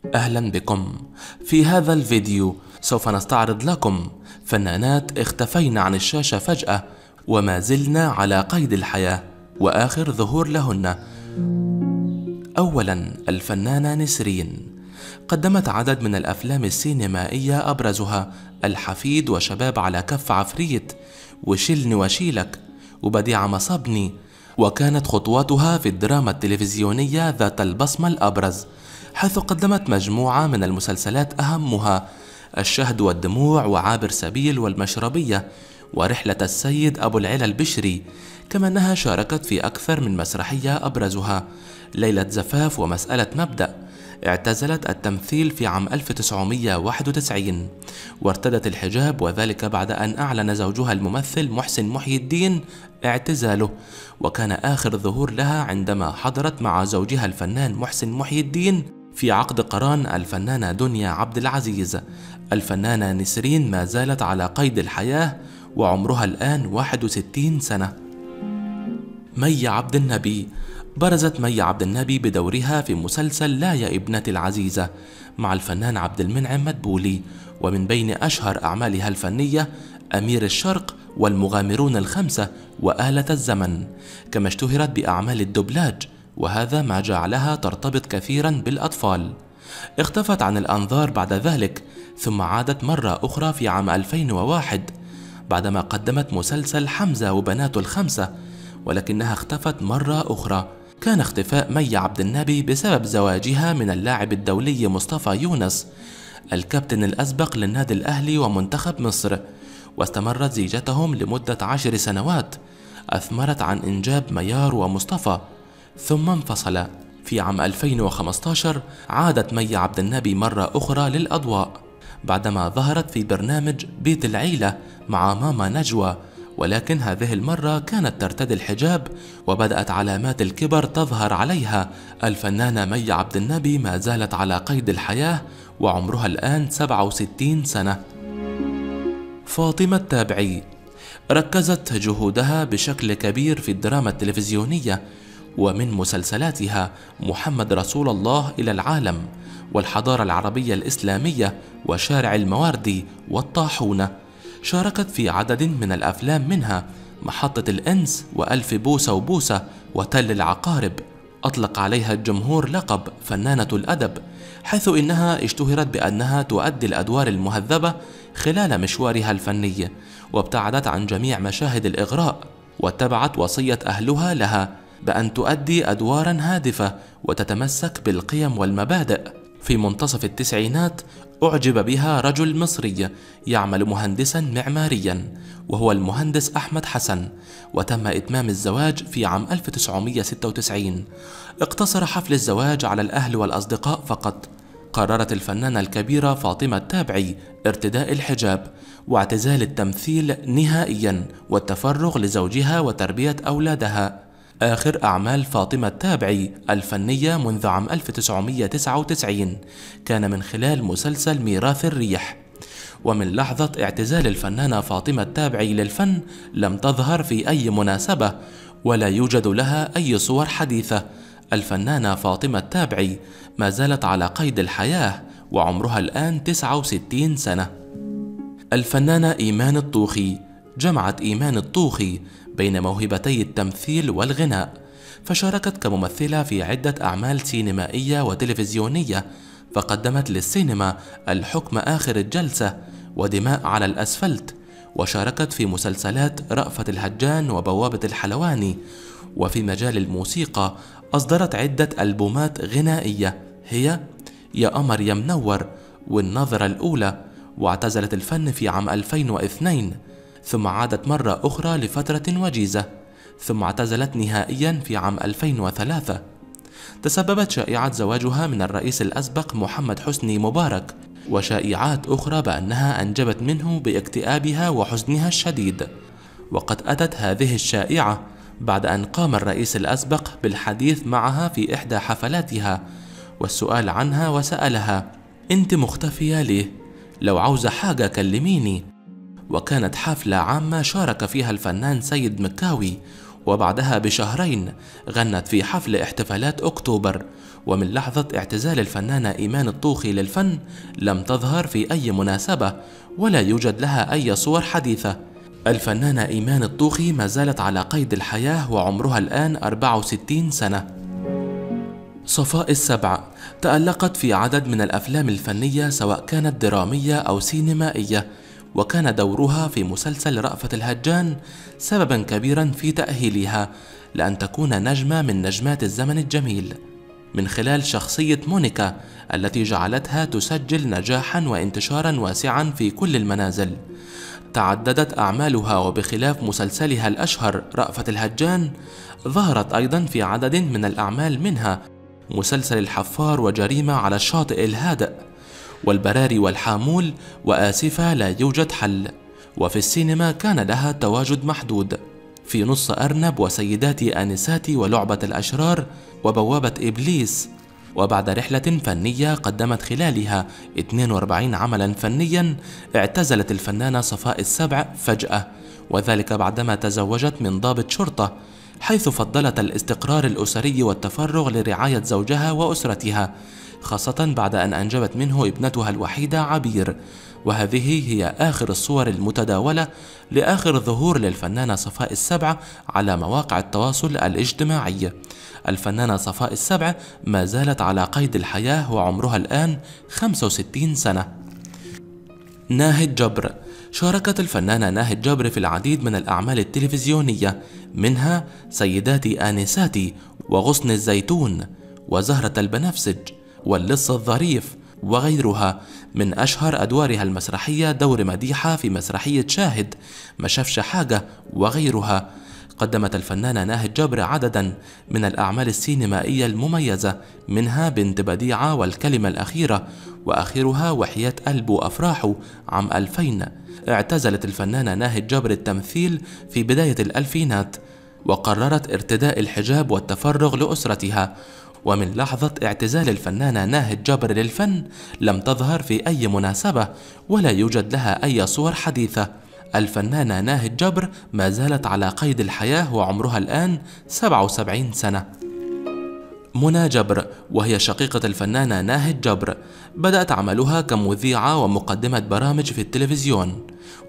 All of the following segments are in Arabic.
أهلا بكم. في هذا الفيديو سوف نستعرض لكم فنانات اختفين عن الشاشة فجأة وما زلنا على قيد الحياة وآخر ظهور لهن. أولا، الفنانة نسرين قدمت عدد من الأفلام السينمائية أبرزها الحفيد وشباب على كف عفريت وشيلني وشيلك وبديع مصبني، وكانت خطواتها في الدراما التلفزيونية ذات البصمة الأبرز، حيث قدمت مجموعة من المسلسلات أهمها الشهد والدموع وعابر سبيل والمشربية ورحلة السيد أبو العلا البشري، كما أنها شاركت في أكثر من مسرحية أبرزها ليلة زفاف ومسألة مبدأ. اعتزلت التمثيل في عام 1991 وارتدت الحجاب، وذلك بعد أن أعلن زوجها الممثل محسن محي الدين اعتزاله، وكان آخر ظهور لها عندما حضرت مع زوجها الفنان محسن محي الدين في عقد قران الفنانة دنيا عبد العزيز. الفنانة نسرين ما زالت على قيد الحياة وعمرها الآن 61 سنة. مي عبد النبي برزت مي عبد النبي بدورها في مسلسل لا يا ابنتي العزيزة مع الفنان عبد المنعم مدبولي، ومن بين أشهر أعمالها الفنية أمير الشرق والمغامرون الخمسة وآلة الزمن، كما اشتهرت بأعمال الدبلاج، وهذا ما جعلها ترتبط كثيرا بالأطفال. اختفت عن الأنظار بعد ذلك، ثم عادت مرة أخرى في عام 2001 بعدما قدمت مسلسل حمزة وبناته الخمسة، ولكنها اختفت مرة أخرى. كان اختفاء مي عبد النبي بسبب زواجها من اللاعب الدولي مصطفى يونس الكابتن الأسبق للنادي الأهلي ومنتخب مصر، واستمرت زيجتهم لمدة 10 سنوات أثمرت عن إنجاب ميار ومصطفى، ثم انفصلا. في عام 2015 عادت مي عبد النبي مرة أخرى للأضواء بعدما ظهرت في برنامج بيت العيلة مع ماما نجوى، ولكن هذه المرة كانت ترتدي الحجاب وبدأت علامات الكبر تظهر عليها. الفنانة مي عبد النبي ما زالت على قيد الحياة وعمرها الآن 67 سنة. فاطمة التابعي ركزت جهودها بشكل كبير في الدراما التلفزيونية، ومن مسلسلاتها محمد رسول الله إلى العالم والحضارة العربية الإسلامية وشارع المواردي والطاحونة. شاركت في عدد من الأفلام منها محطة الإنس وألف بوسة وبوسة وتل العقارب. أطلق عليها الجمهور لقب فنانة الأدب، حيث إنها اشتهرت بأنها تؤدي الأدوار المهذبة خلال مشوارها الفني، وابتعدت عن جميع مشاهد الإغراء، واتبعت وصية أهلها لها بأن تؤدي أدوارا هادفة وتتمسك بالقيم والمبادئ. في منتصف التسعينات أعجب بها رجل مصري يعمل مهندسا معماريا وهو المهندس أحمد حسن، وتم إتمام الزواج في عام 1996. اقتصر حفل الزواج على الأهل والأصدقاء فقط. قررت الفنانة الكبيرة فاطمة التابعي ارتداء الحجاب واعتزال التمثيل نهائيا والتفرغ لزوجها وتربية أولادها. آخر أعمال فاطمة التابعي الفنية منذ عام 1999 كان من خلال مسلسل ميراث الريح. ومن لحظة اعتزال الفنانة فاطمة التابعي للفن لم تظهر في أي مناسبة ولا يوجد لها أي صور حديثة. الفنانة فاطمة التابعي ما زالت على قيد الحياة وعمرها الآن 69 سنة. الفنانة إيمان الطوخي جمعت إيمان الطوخي بين موهبتي التمثيل والغناء، فشاركت كممثلة في عدة أعمال سينمائية وتلفزيونية، فقدمت للسينما الحكم آخر الجلسة ودماء على الأسفلت، وشاركت في مسلسلات رأفت الهجان وبوابة الحلواني. وفي مجال الموسيقى أصدرت عدة ألبومات غنائية هي يا قمر يا منور والنظرة الأولى، واعتزلت الفن في عام 2002، ثم عادت مرة أخرى لفترة وجيزة، ثم اعتزلت نهائيا في عام 2003. تسببت شائعات زواجها من الرئيس الأسبق محمد حسني مبارك وشائعات أخرى بأنها أنجبت منه باكتئابها وحزنها الشديد، وقد أتت هذه الشائعة بعد أن قام الرئيس الأسبق بالحديث معها في إحدى حفلاتها والسؤال عنها، وسألها: أنت مختفية ليه؟ لو عاوزة حاجة كلميني. وكانت حفلة عامة شارك فيها الفنان سيد مكاوي وبعدها بشهرين غنت في حفل احتفالات أكتوبر. ومن لحظة اعتزال الفنانة إيمان الطوخي للفن لم تظهر في أي مناسبة ولا يوجد لها أي صور حديثة. الفنانة إيمان الطوخي ما زالت على قيد الحياة وعمرها الآن 64 سنة. صفاء السبع تألقت في عدد من الأفلام الفنية سواء كانت درامية أو سينمائية، وكان دورها في مسلسل رأفت الهجان سببا كبيرا في تأهيلها لأن تكون نجمة من نجمات الزمن الجميل، من خلال شخصية مونيكا التي جعلتها تسجل نجاحا وانتشارا واسعا في كل المنازل. تعددت أعمالها، وبخلاف مسلسلها الأشهر رأفت الهجان ظهرت أيضا في عدد من الأعمال، منها مسلسل الحفار وجريمة على الشاطئ الهادئ والبراري والحامول وآسفة لا يوجد حل. وفي السينما كان لها تواجد محدود في نص أرنب وسيداتي آنساتي ولعبة الأشرار وبوابة إبليس. وبعد رحلة فنية قدمت خلالها 42 عملا فنيا اعتزلت الفنانة صفاء السبع فجأة، وذلك بعدما تزوجت من ضابط شرطة، حيث فضلت الاستقرار الأسري والتفرغ لرعاية زوجها وأسرتها، خاصة بعد أن أنجبت منه ابنتها الوحيدة عبير. وهذه هي آخر الصور المتداولة لآخر ظهور للفنانة صفاء السبع على مواقع التواصل الاجتماعي. الفنانة صفاء السبع ما زالت على قيد الحياة وعمرها الآن 65 سنة. ناهد جبر شاركت الفنانة ناهد جبر في العديد من الأعمال التلفزيونية، منها سيداتي آنساتي وغصن الزيتون وزهرة البنفسج واللص الظريف وغيرها. من أشهر أدوارها المسرحية دور مديحة في مسرحية شاهد، ما شافش حاجة وغيرها. قدمت الفنانة ناهد جبر عددا من الأعمال السينمائية المميزة، منها بنت بديعة والكلمة الأخيرة، وآخرها وحياة قلب وأفراحه عام 2000. اعتزلت الفنانة ناهد جبر التمثيل في بداية الألفينات، وقررت ارتداء الحجاب والتفرغ لأسرتها. ومن لحظة اعتزال الفنانة ناهد جبر للفن لم تظهر في أي مناسبة ولا يوجد لها أي صور حديثة. الفنانة ناهد جبر ما زالت على قيد الحياة وعمرها الآن 77 سنة. منى جبر وهي شقيقة الفنانة ناهد جبر، بدأت عملها كمذيعة ومقدمة برامج في التلفزيون،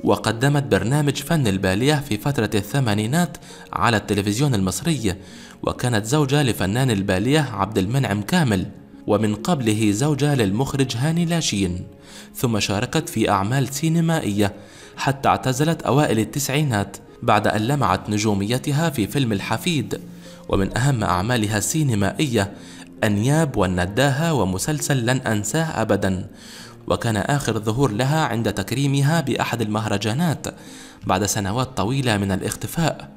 وقدمت برنامج فن البالية في فترة الثمانينات على التلفزيون المصري، وكانت زوجة لفنان البالية عبد المنعم كامل، ومن قبله زوجة للمخرج هاني لاشين. ثم شاركت في أعمال سينمائية حتى اعتزلت أوائل التسعينات بعد أن لمعت نجوميتها في فيلم الحفيد. ومن أهم أعمالها السينمائية أنياب والنداهة ومسلسل لن أنساه أبدا، وكان آخر ظهور لها عند تكريمها بأحد المهرجانات بعد سنوات طويلة من الاختفاء.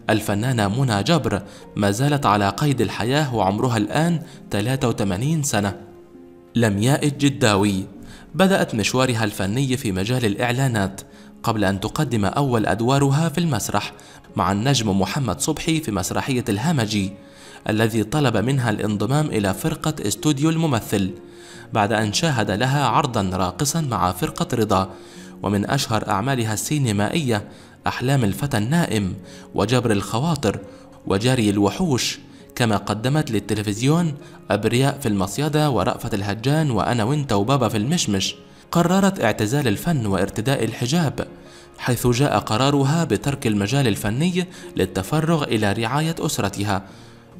الفنانة منى جبر ما زالت على قيد الحياة وعمرها الآن 83 سنة. لمياء الجداوي بدأت مشوارها الفني في مجال الإعلانات قبل أن تقدم أول أدوارها في المسرح مع النجم محمد صبحي في مسرحية الهمجي، الذي طلب منها الانضمام إلى فرقة استوديو الممثل بعد أن شاهد لها عرضا راقصا مع فرقة رضا. ومن أشهر أعمالها السينمائية أحلام الفتى النائم وجبر الخواطر وجري الوحوش، كما قدمت للتلفزيون أبرياء في المصيدة ورأفت الهجان وأنا وانت وبابا في المشمش. قررت اعتزال الفن وارتداء الحجاب، حيث جاء قرارها بترك المجال الفني للتفرغ إلى رعاية أسرتها،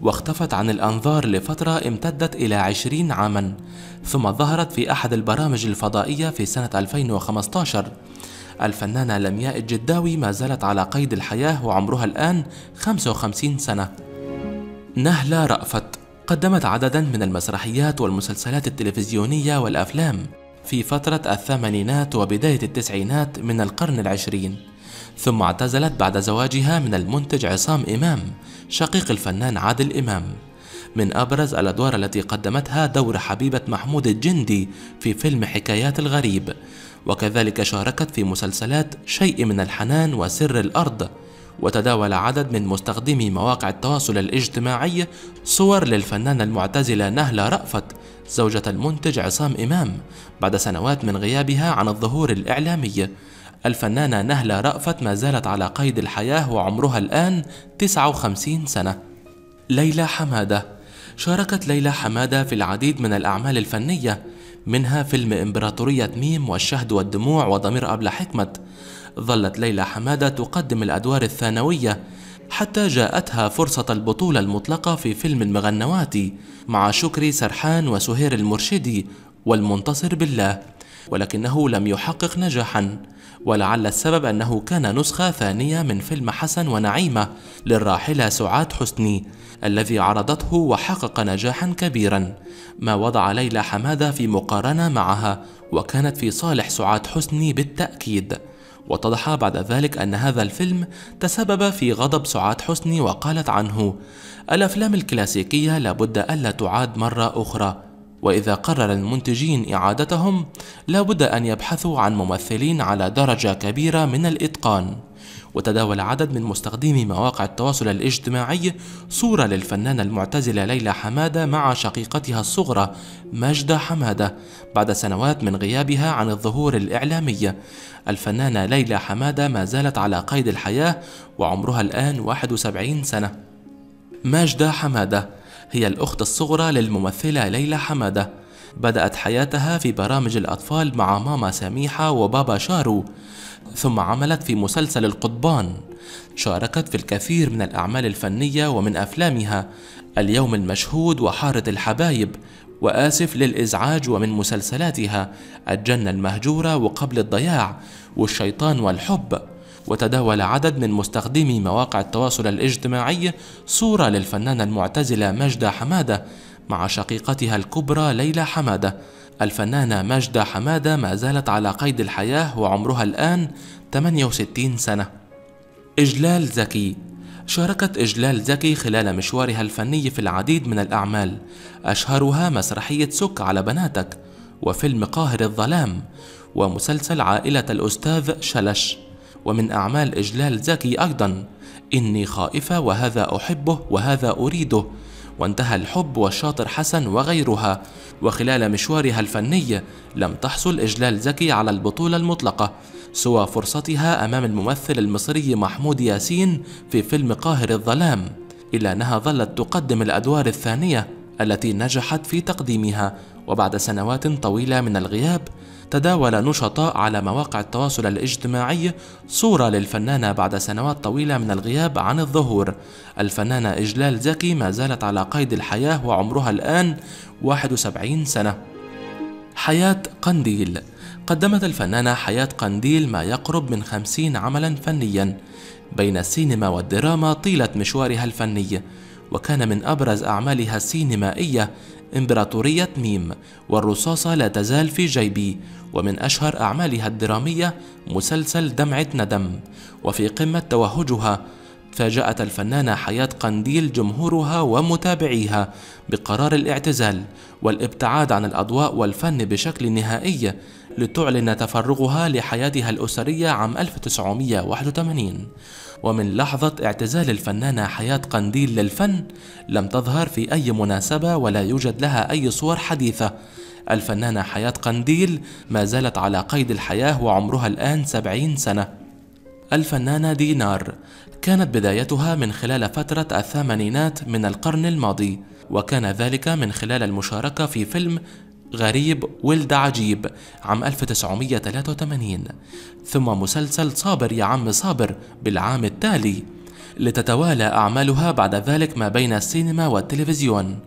واختفت عن الأنظار لفترة امتدت إلى 20 عاما، ثم ظهرت في أحد البرامج الفضائية في سنة 2015. الفنانة لمياء الجداوي ما زالت على قيد الحياة وعمرها الآن 55 سنة. نهلة رأفت قدمت عددا من المسرحيات والمسلسلات التلفزيونية والأفلام في فترة الثمانينات وبداية التسعينات من القرن العشرين، ثم اعتزلت بعد زواجها من المنتج عصام إمام شقيق الفنان عادل إمام. من أبرز الأدوار التي قدمتها دور حبيبة محمود الجندي في فيلم حكايات الغريب، وكذلك شاركت في مسلسلات شيء من الحنان وسر الأرض. وتداول عدد من مستخدمي مواقع التواصل الاجتماعي صور للفنانة المعتزلة نهلة رأفت زوجة المنتج عصام إمام بعد سنوات من غيابها عن الظهور الإعلامي. الفنانة نهلة رأفت ما زالت على قيد الحياة وعمرها الآن 59 سنة. ليلى حمادة. شاركت ليلى حمادة في العديد من الأعمال الفنية، منها فيلم إمبراطورية ميم والشهد والدموع وضمير أبلة حكمت. ظلت ليلى حمادة تقدم الأدوار الثانوية حتى جاءتها فرصة البطولة المطلقة في فيلم المغنواتي مع شكري سرحان وسهير المرشدي والمنتصر بالله، ولكنه لم يحقق نجاحا، ولعل السبب أنه كان نسخة ثانية من فيلم حسن ونعيمة للراحلة سعاد حسني الذي عرضته وحقق نجاحا كبيرا، ما وضع ليلى حمادة في مقارنة معها، وكانت في صالح سعاد حسني بالتأكيد. واتضح بعد ذلك أن هذا الفيلم تسبب في غضب سعاد حسني، وقالت عنه: الأفلام الكلاسيكية لابد ألا تعاد مرة أخرى، وإذا قرر المنتجين إعادتهم لابد أن يبحثوا عن ممثلين على درجة كبيرة من الإتقان. وتداول عدد من مستخدمي مواقع التواصل الاجتماعي صورة للفنانة المعتزلة ليلى حمادة مع شقيقتها الصغرى ماجدة حمادة بعد سنوات من غيابها عن الظهور الإعلامي. الفنانة ليلى حمادة ما زالت على قيد الحياة وعمرها الآن 71 سنة. ماجدة حمادة هي الأخت الصغرى للممثلة ليلى حمادة، بدأت حياتها في برامج الأطفال مع ماما سميحة وبابا شارو، ثم عملت في مسلسل القضبان. شاركت في الكثير من الأعمال الفنية، ومن أفلامها اليوم المشهود وحارة الحبايب وآسف للإزعاج، ومن مسلسلاتها الجنة المهجورة وقبل الضياع والشيطان والحب. وتداول عدد من مستخدمي مواقع التواصل الاجتماعي صورة للفنانة المعتزلة ماجدة حمادة مع شقيقتها الكبرى ليلى حمادة. الفنانة ماجدة حمادة ما زالت على قيد الحياة وعمرها الآن 68 سنة. إجلال زكي. شاركت إجلال زكي خلال مشوارها الفني في العديد من الأعمال، أشهرها مسرحية سك على بناتك، وفيلم قاهر الظلام، ومسلسل عائلة الأستاذ شلش. ومن أعمال إجلال زكي أيضا إني خائفة وهذا أحبه وهذا أريده وانتهى الحب والشاطر حسن وغيرها. وخلال مشوارها الفني لم تحصل إجلال زكي على البطولة المطلقة سوى فرصتها أمام الممثل المصري محمود ياسين في فيلم قاهر الظلام، إلا أنها ظلت تقدم الأدوار الثانية التي نجحت في تقديمها. وبعد سنوات طويلة من الغياب تداول نشطاء على مواقع التواصل الاجتماعي صورة للفنانة بعد سنوات طويلة من الغياب عن الظهور. الفنانة إجلال زكي ما زالت على قيد الحياة وعمرها الآن 71 سنة. حياة قنديل. قدمت الفنانة حياة قنديل ما يقرب من 50 عملا فنيا بين السينما والدراما طيلة مشوارها الفني، وكان من أبرز أعمالها السينمائية إمبراطورية ميم والرصاصة لا تزال في جيبي، ومن أشهر أعمالها الدرامية مسلسل دمعة ندم. وفي قمة توهجها فاجأت الفنانة حياة قنديل جمهورها ومتابعيها بقرار الاعتزال والابتعاد عن الأضواء والفن بشكل نهائي لتعلن تفرغها لحياتها الأسرية عام 1981. ومن لحظة اعتزال الفنانة حياة قنديل للفن لم تظهر في أي مناسبة ولا يوجد لها أي صور حديثة. الفنانة حياة قنديل ما زالت على قيد الحياة وعمرها الآن 70 سنة. الفنانة دينار. كانت بدايتها من خلال فترة الثمانينات من القرن الماضي، وكان ذلك من خلال المشاركة في فيلم غريب ولد عجيب عام 1983، ثم مسلسل صابر يا عم صابر بالعام التالي، لتتوالى أعمالها بعد ذلك ما بين السينما والتلفزيون،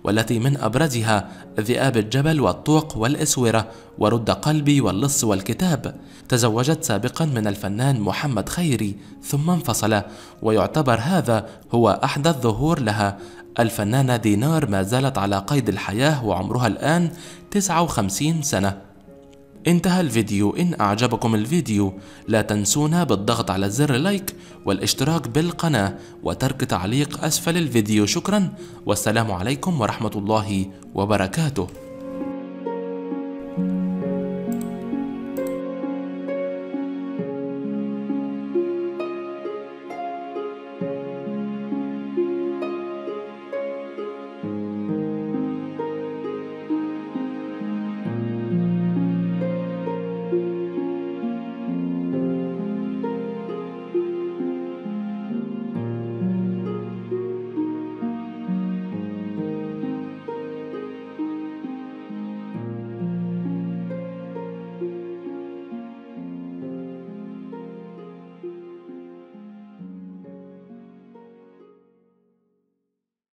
والتي من أبرزها ذئاب الجبل والطوق والإسورة ورد قلبي واللص والكتاب. تزوجت سابقا من الفنان محمد خيري ثم انفصل، ويعتبر هذا هو أحدث ظهور لها. الفنانة دينار ما زالت على قيد الحياة وعمرها الآن 59 سنة. انتهى الفيديو. إن أعجبكم الفيديو لا تنسونا بالضغط على زر لايك والاشتراك بالقناة وترك تعليق أسفل الفيديو. شكرا، والسلام عليكم ورحمة الله وبركاته.